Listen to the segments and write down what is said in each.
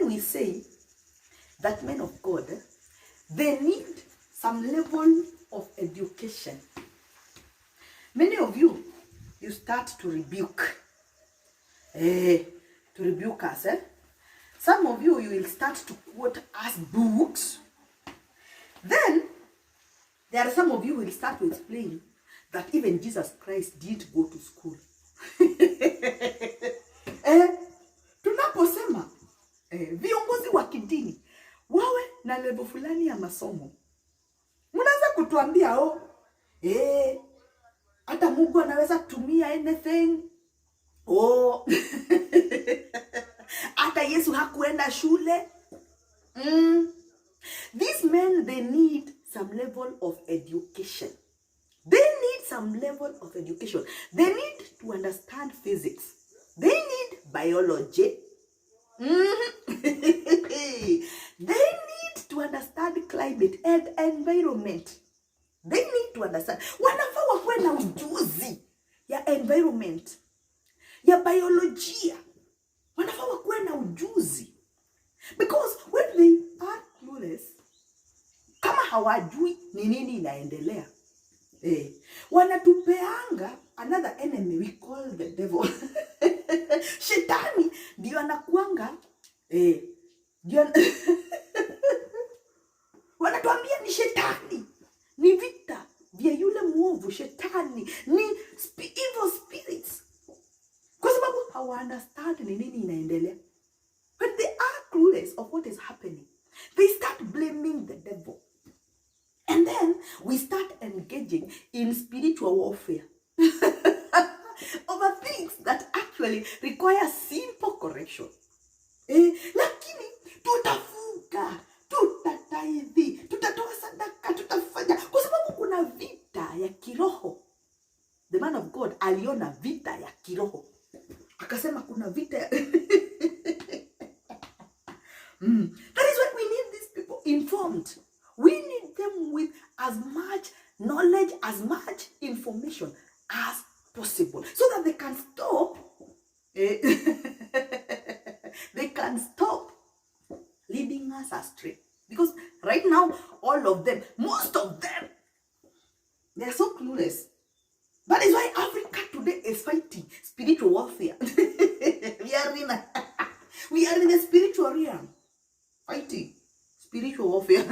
we say that men of God, they need some level of education. Many of you start to rebuke. To rebuke us. Some of you will start to quote us books. Then, there are some of you who will start to explain that even Jesus Christ didn't go to school. Tunaposema viongozi wa kidini wawe na level fulani ya masomo, mnaweza kutuambia hata Mungu anaweza kutumia anything. Hata Yesu hakuenda shule. These men, they need some level of education. They need some level of education. They need to understand physics. They need biology. They need to understand climate and environment. They need to understand. Wanafaa wakuwe na ujuzi ya environment, ya biolojia. Wanafaa wakuwe na ujuzi. Because when they are clueless, kama hawajui ni nini inaendelea, wanatupeanga another enemy we call the devil. Shetani ndio anakuanga wanatuambia ni shetani, ni vita vya yule muovu. Shetani ni evil spirits, kwa sababu hawa understand ni nini inaendelea. When they are clueless of what is happening, they start blaming the devil. And then we start engaging in spiritual warfare over things that actually require simple correction. Lakini tutafunga, tutataidhi, tutatoa sadaka, tutafanya, kwa sababu kuna vita ya kiroho. The man of God aliona vita ya kiroho, akasema kuna vita ya That is why we need these people informed. We need them with as much knowledge, as much information as possible, so that they can stop they can stop leading us astray. Because right now, all of them, most of them, they are so clueless. That is why Africa today is fighting spiritual warfare. We are in the spiritual realm, fighting spiritual warfare.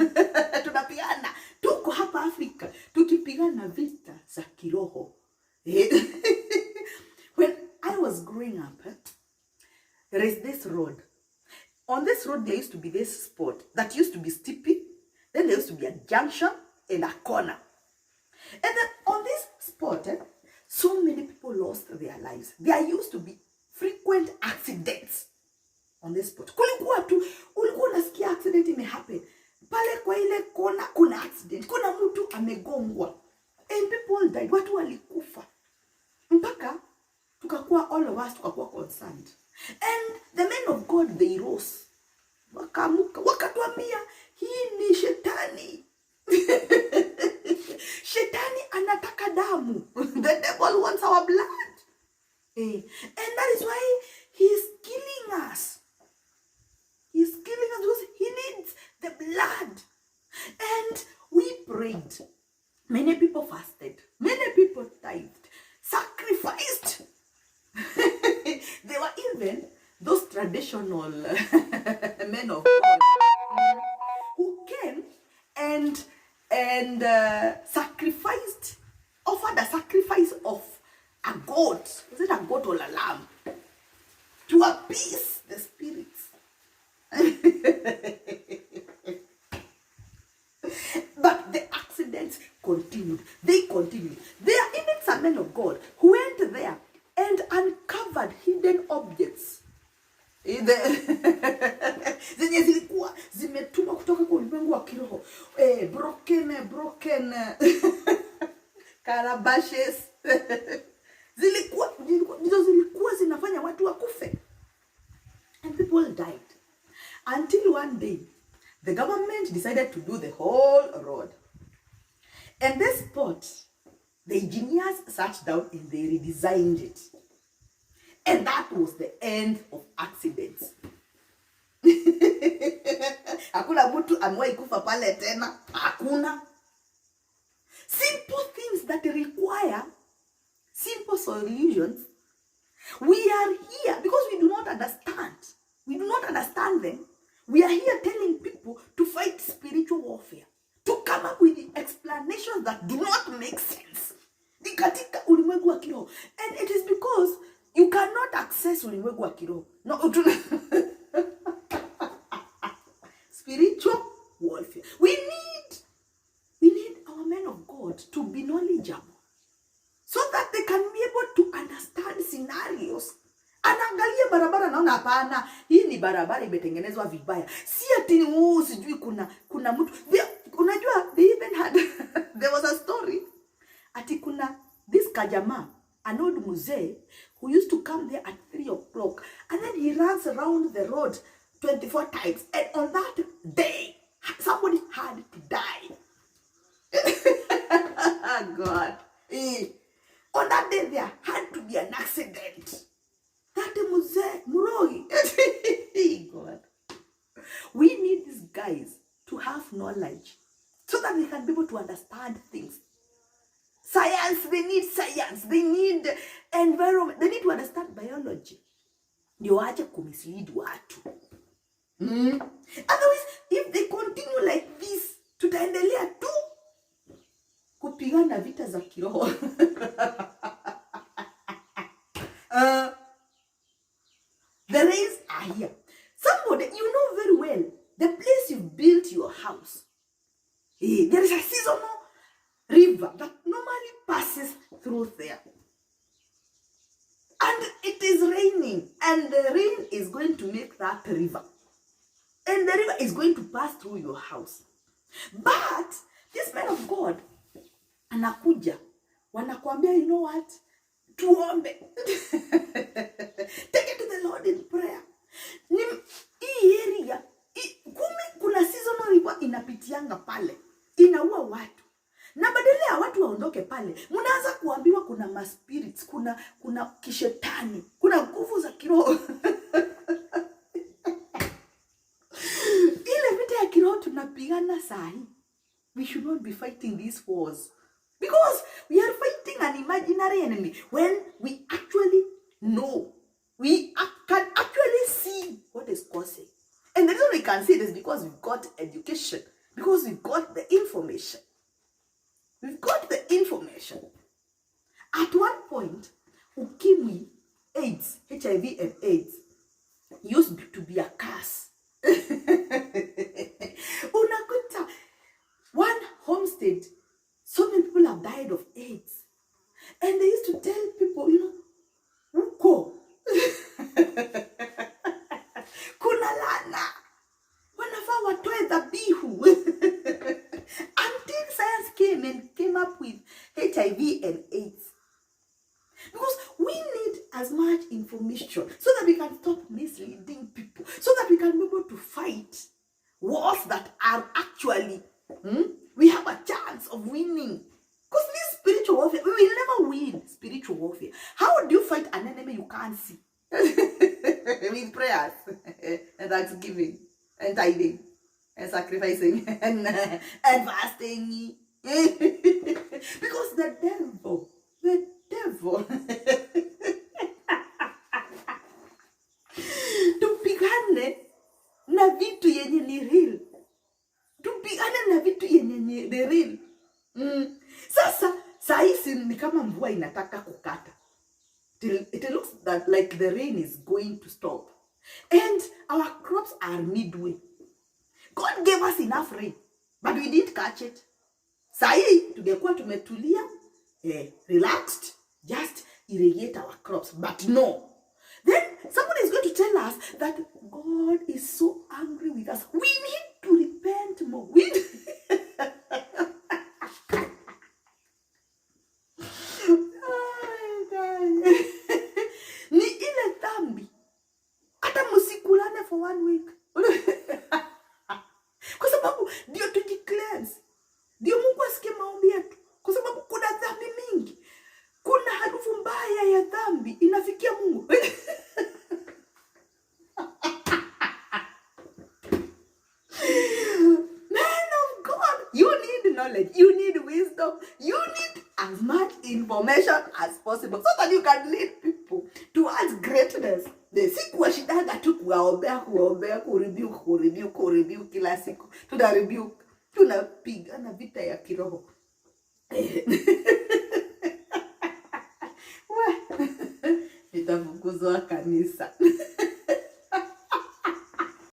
Tunapigana, tuko hapa Africa, tukipigana vita za kiroho. When I was growing up, there is this road. On this road, there used to be this spot that used to be steepy. Then there used to be a junction and a corner. And then on this spot, so many people lost their lives. There used to be frequent accidents on this spot. Kulikuwa tu, ulikuwa unasikia accident imehappen. Pale kwa ile kona kuna accident. Kuna mtu amegongwa. And people died. Watu walikufa. Mpaka tukakuwa, all of us tukakuwa concerned. And the men of God, they rose. Wakamuka, wakatuambia, hii ni shetani. Shetani anataka damu. The devil wants our blood. And that is why he is killing us. He is killing us because he needs the blood. And we prayed. Many people fasted. Many people tithed. Sacrificed. There were even those traditional men of God who came and sacrificed, offered a sacrifice of a goat. Was it a goat or a lamb? To appease the spirits. But the accidents continued. They continued. There are even some men of God who went there and uncovered hidden objects. Zenye zilikuwa zimetumwa kutoka kwa ulimwengu wa kiroho. Broken calabashes. Zilikuwa zinafanya watu wakufe. And people died. Until one day, the government decided to do the whole road. And this spot, the engineers sat down and they redesigned it. And that was the end of accidents. Hakuna mtu amewahi kufa pale tena. Hakuna. Simple things that require simple solutions. We are here because we do not understand. We do not understand them. We are here telling people to fight spiritual warfare, to come up with the explanations that do not make sense. Ni katika ulimwengu wa kiroho. And it is because you cannot access ulimwengu wa kiroho. No, spiritual warfare. We need our men of God to be knowledgeable so that they can be able to understand scenarios. Anaangalia barabara naona hapana, hii ni barabara imetengenezwa vibaya. Si ati sijui kuna mtu. Unajua they even had there was a story ati kuna this kajama, an old muzee who used to come there at 3 o'clock and then he runs around the road 24 times, and on that day somebody had to die. God. On that day there had to be an accident. That muzee Muroi. God. We need these guys to have knowledge so that they can be able to understand things. Science, they need science. They need environment. They need to understand biology. Ndio waache kumislead watu. Otherwise, if they continue like this, tutaendelea tu kupigana vita za kiroho. The rains are here. Somebody, you know very well, the place you built your house. There is a seasonal river that normally passes through there. And it is raining. And the rain is going to make that river. And the river is going to pass through your house. But this man of God, anakuja, wanakuambia, you know what? Tuombe. Take it to the Lord in prayer. Hii area, kuna seasonal river inapitianga pale. Inaua watu. Na badala ya watu waondoke pale, mnaanza kuambiwa kuna maspirits, kuna kishetani, kuna nguvu za kiroho. Ile vita ya kiroho tunapigana sahi. We should not be fighting these wars. Because we are fighting an imaginary enemy when we actually know. We can actually see what is causing. And the reason we can see it is because we've got education. Because we've got the information. We've got the information. At one point, ukimwi, AIDS, HIV and AIDS used to be a curse. Unakuta, one homestead, so many people have died of AIDS. And they used to tell people, you know, uko. Kuna lana. Wanafaa watoe dhabihu. Until science came up with HIV and AIDS. Because we need as much information so that we can stop misleading people. So that we can be able to fight wars that are actually, we have a chance of winning. Because this spiritual warfare, we will never win spiritual warfare. How do you fight an enemy you can't see? With prayers and thanksgiving and tithing and sacrificing and fasting. Because the devil tupigane na vitu yenye ni real. Tupigane na vitu yenye ni real. Sasa saisi ni kama mvua inataka kukata. It looks that like the rain is going to stop. And our crops are midway. God gave us enough rain, but we didn't catch it. Sai tungekuwa tumetulia, relaxed, just irrigate our crops. But no. Then somebody is going to tell us that God is so angry with us. We need to repent more. Ni ile dhambi. Hata msikulane for 1 week. Kwa sababu ndio tujicleanse. Ndio Mungu asikie maombi yetu. Kwa sababu kuna dhambi mingi. Kuna harufu mbaya ya dhambi inafikia Mungu. knowledge. You need wisdom. You need as much information as possible so that you can lead people towards greatness. Sikuwa shidanga tu kuwaombea, kurebuke kila siku. Tuna rebuke. Tunapigana vita ya kiroho. Nitafukuzwa kanisa.